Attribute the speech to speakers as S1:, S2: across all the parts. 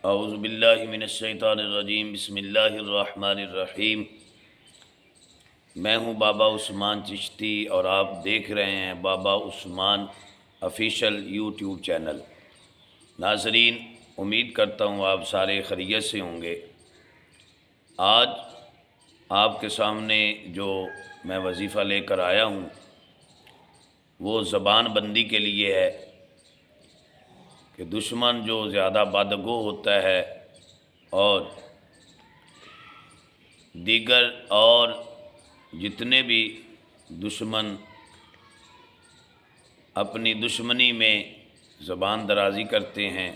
S1: اعوذ باللہ من الشیطان الرجیم، بسم اللہ الرحمن الرحیم۔ میں ہوں بابا عثمان چشتی اور آپ دیکھ رہے ہیں بابا عثمان آفیشیل یوٹیوب چینل۔ ناظرین، امید کرتا ہوں آپ سارے خیریت سے ہوں گے۔ آج آپ کے سامنے جو میں وظیفہ لے کر آیا ہوں وہ زبان بندی کے لیے ہے کہ دشمن جو زیادہ بدگو ہوتا ہے اور دیگر اور جتنے بھی دشمن اپنی دشمنی میں زبان درازی کرتے ہیں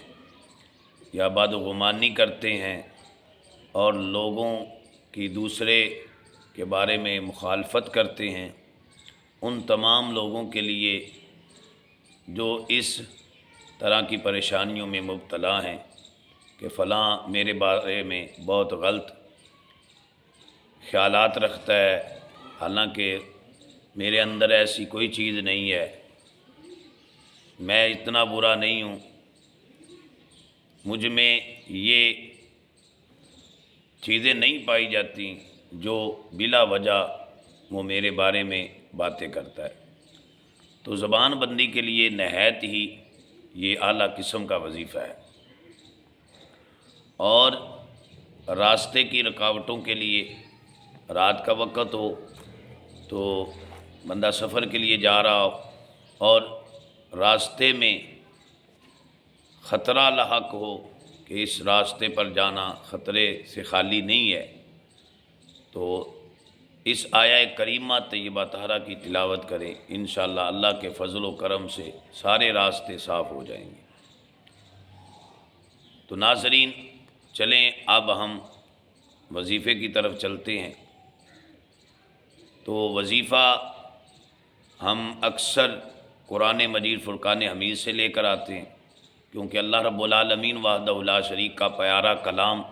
S1: یا بدگمانی کرتے ہیں اور لوگوں کی دوسرے کے بارے میں مخالفت کرتے ہیں، ان تمام لوگوں کے لیے جو اس طرح کی پریشانیوں میں مبتلا ہیں کہ فلاں میرے بارے میں بہت غلط خیالات رکھتا ہے، حالانکہ میرے اندر ایسی کوئی چیز نہیں ہے، میں اتنا برا نہیں ہوں، مجھ میں یہ چیزیں نہیں پائی جاتی جو بلا وجہ وہ میرے بارے میں باتیں کرتا ہے۔ تو زبان بندی کے لیے نہایت ہی یہ اعلیٰ قسم کا وظیفہ ہے، اور راستے کی رکاوٹوں کے لیے رات کا وقت ہو تو بندہ سفر کے لیے جا رہا ہو اور راستے میں خطرہ لاحق ہو کہ اس راستے پر جانا خطرے سے خالی نہیں ہے، تو اس آیہ کریمہ طیبہ طاہرہ کی تلاوت کریں، انشاءاللہ اللہ کے فضل و کرم سے سارے راستے صاف ہو جائیں گے۔ تو ناظرین، چلیں اب ہم وظیفے کی طرف چلتے ہیں۔ تو وظیفہ ہم اکثر قرآن مجید فرقان حمید سے لے کر آتے ہیں، کیونکہ اللہ رب العالمین وحدہ لا شریک کا پیارا کلام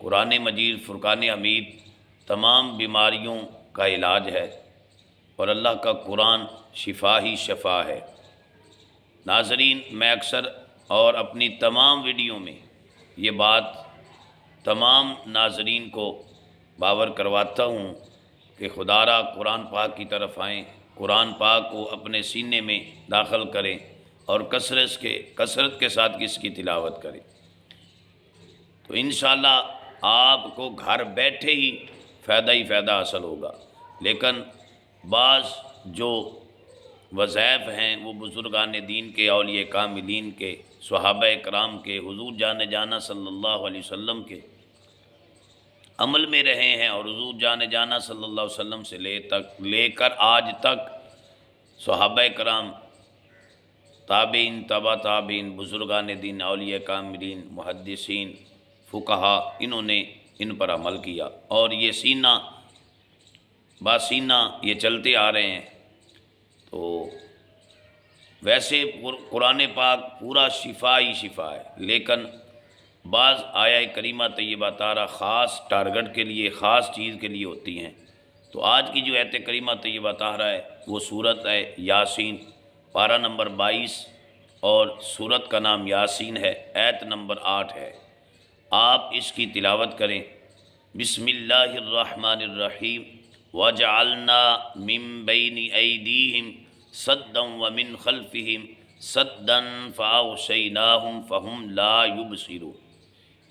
S1: قرآن مجید فرقان حمید تمام بیماریوں کا علاج ہے، اور اللہ کا قرآن شفا ہی شفا ہے۔ ناظرین، میں اکثر اور اپنی تمام ویڈیو میں یہ بات تمام ناظرین کو باور کرواتا ہوں کہ خدا را قرآن پاک کی طرف آئیں، قرآن پاک کو اپنے سینے میں داخل کریں اور کثرت کے ساتھ اس کی تلاوت کریں، تو انشاءاللہ آپ کو گھر بیٹھے ہی فائدہ حاصل ہوگا۔ لیکن بعض جو وظائف ہیں وہ بزرگان دین کے، اولیاء کاملین کے، صحابہ کرام کے، حضور جانا صلی اللہ علیہ وسلم کے عمل میں رہے ہیں، اور حضور جانا صلی اللہ علیہ وسلم سے لے کر آج تک صحابہ کرام، تابعین، تبع تابعین، بزرگان دین، اولیاء کاملین، محدثین، فقہا، انہوں نے ان پر عمل کیا، اور یہ سینہ باسینہ یہ چلتے آ رہے ہیں۔ تو ویسے قرآن پاک پورا شفا ہی شفا ہے، لیکن بعض آیہ کریمہ طیبہ طاہرہ خاص ٹارگٹ کے لیے، خاص چیز کے لیے ہوتی ہیں۔ تو آج کی جو آیت کریمہ طیبہ طاہرہ ہے وہ سورت ہے یاسین، پارہ نمبر 22، اور سورت کا نام یاسین ہے، آیت نمبر 8 ہے۔ آپ اس کی تلاوت کریں۔ بسم اللہ الرحمن الرحیم۔ وَجَعَلْنَا مِن بَيْنِ أَيْدِيهِمْ سَدًّا وَمِنْ خَلْفِهِمْ سَدًّا فَأَغْشَيْنَاهُمْ فَهُمْ لَا يُبْصِرُونَ۔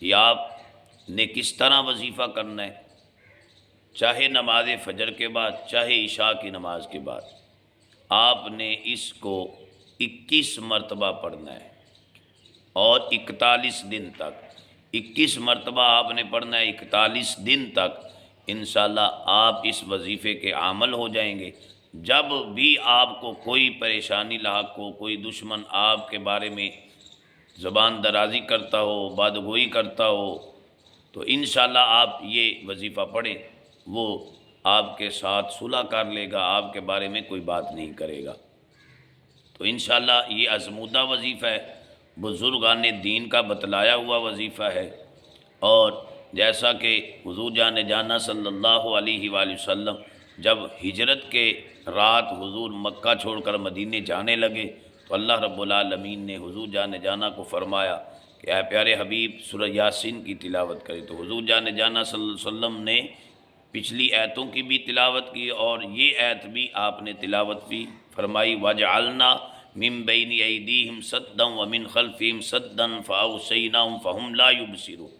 S1: یہ آپ نے کس طرح وظیفہ کرنا ہے، چاہے نماز فجر کے بعد، چاہے عشاء کی نماز کے بعد، آپ نے اس کو 21 مرتبہ پڑھنا ہے، اور 41 دن تک 21 مرتبہ آپ نے پڑھنا ہے، 41 دن تک انشاءاللہ آپ اس وظیفے کے عامل ہو جائیں گے۔ جب بھی آپ کو کوئی پریشانی لاحق ہو، کوئی دشمن آپ کے بارے میں زبان درازی کرتا ہو، بدگوئی کرتا ہو، تو انشاءاللہ آپ یہ وظیفہ پڑھیں، وہ آپ کے ساتھ صلح کر لے گا، آپ کے بارے میں کوئی بات نہیں کرے گا۔ تو انشاءاللہ یہ آزمودہ وظیفہ ہے، بزرگان دین کا بتلایا ہوا وظیفہ ہے، اور جیسا کہ حضور جانا صلی اللہ علیہ وآلہ وسلم جب ہجرت کے رات حضور مکہ چھوڑ کر مدینے جانے لگے تو اللہ رب العالمین نے حضور جانا کو فرمایا کہ اے پیارے حبیب سورہ یاسین کی تلاوت کرے، تو حضور جان جانا صلی اللہ علیہ وسلم نے پچھلی آیتوں کی بھی تلاوت کی اور یہ آیت بھی آپ نے تلاوت بھی فرمائی، وَجَعَلْنَا مِن بَيْنِ أَيْدِيهِمْ سَدًّا وَمِنْ خَلْفِهِمْ سَدًّا فَأَغْشَيْنَاهُمْ فَهُمْ لَا يُبْصِرُونَ۔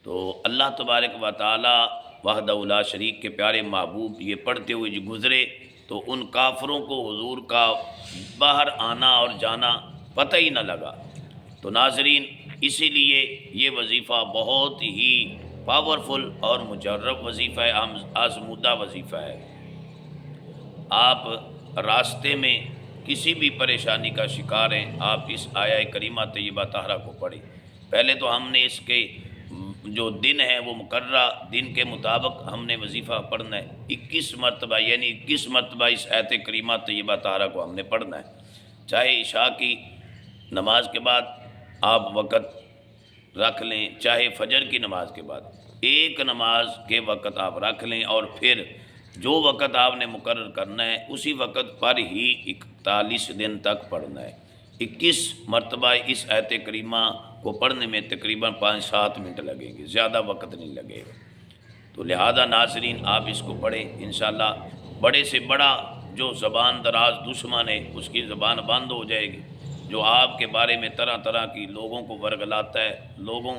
S1: تو اللہ تبارک و تعالی وحدہ لا شریک کے پیارے محبوب یہ پڑھتے ہوئے جو گزرے تو ان کافروں کو حضور کا باہر آنا اور جانا پتہ ہی نہ لگا۔ تو ناظرین، اسی لیے یہ وظیفہ بہت ہی پاورفل اور مجرب وظیفہ ہے، آزمودہ وظیفہ ہے۔ آپ راستے میں کسی بھی پریشانی کا شکار ہیں، آپ اس آیہ کریمہ طیبہ طاہرہ کو پڑھیں۔ پہلے تو ہم نے اس کے جو دن ہیں وہ مقررہ دن کے مطابق ہم نے وظیفہ پڑھنا ہے 21 مرتبہ، یعنی 21 مرتبہ اس آیت کریمہ طیبہ طاہرہ کو ہم نے پڑھنا ہے۔ چاہے عشاء کی نماز کے بعد آپ وقت رکھ لیں، چاہے فجر کی نماز کے بعد ایک نماز کے وقت آپ رکھ لیں، اور پھر جو وقت آپ نے مقرر کرنا ہے اسی وقت پر ہی 41 دن تک پڑھنا ہے۔ 21 مرتبہ اس آیت کریمہ کو پڑھنے میں تقریباً 5-7 منٹ لگیں گے، زیادہ وقت نہیں لگے گا۔ تو لہذا ناظرین آپ اس کو پڑھیں، انشاءاللہ بڑے سے بڑا جو زبان دراز دشمن ہے اس کی زبان بند ہو جائے گی، جو آپ کے بارے میں طرح طرح کی لوگوں کو ورگلاتا ہے، لوگوں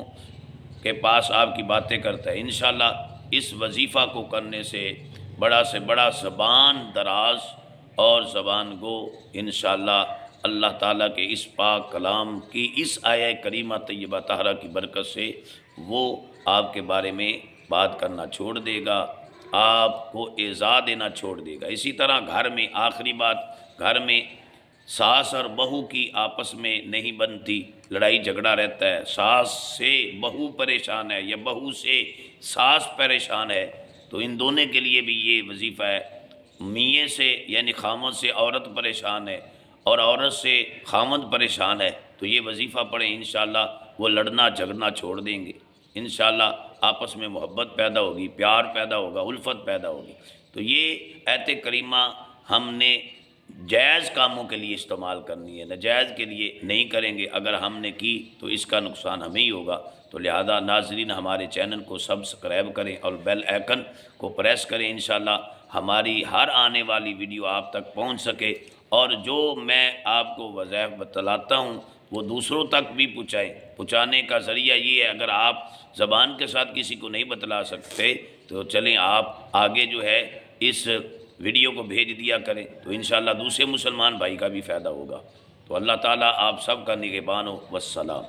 S1: کے پاس آپ کی باتیں کرتا ہے، انشاءاللہ اس وظیفہ کو کرنے سے بڑا بڑا زبان دراز اور زبان گو انشاءاللہ اللہ تعالیٰ کے اس پاک کلام کی اس آیہ کریمہ طیبہ طاہرہ کی برکت سے وہ آپ کے بارے میں بات کرنا چھوڑ دے گا، آپ کو ایذا دینا چھوڑ دے گا۔ اسی طرح گھر میں آخری بات، گھر میں ساس اور بہو کی آپس میں نہیں بنتی، لڑائی جھگڑا رہتا ہے، ساس سے بہو پریشان ہے یا بہو سے ساس پریشان ہے، تو ان دونوں کے لیے بھی یہ وظیفہ ہے۔ میاں سے یعنی خامد سے عورت پریشان ہے اور عورت سے خامد پریشان ہے، تو یہ وظیفہ پڑھیں، انشاءاللہ وہ لڑنا جھگڑنا چھوڑ دیں گے، انشاءاللہ آپس میں محبت پیدا ہوگی، پیار پیدا ہوگا، الفت پیدا ہوگی۔ تو یہ آیت کریمہ ہم نے جائز کاموں کے لیے استعمال کرنی ہے، ناجائز کے لیے نہیں کریں گے، اگر ہم نے کی تو اس کا نقصان ہمیں ہی ہوگا۔ تو لہذا ناظرین ہمارے چینل کو سبسکرائب کریں اور بیل آئیکن کو پریس کریں، انشاءاللہ ہماری ہر آنے والی ویڈیو آپ تک پہنچ سکے، اور جو میں آپ کو وظائف بتلاتا ہوں وہ دوسروں تک بھی پہنچانے کا ذریعہ یہ ہے۔ اگر آپ زبان کے ساتھ کسی کو نہیں بتلا سکتے تو چلیں آپ آگے جو ہے اس ویڈیو کو بھیج دیا کریں، تو انشاءاللہ دوسرے مسلمان بھائی کا بھی فائدہ ہوگا۔ تو اللہ تعالیٰ آپ سب کا نگہبان ہو، والسلام۔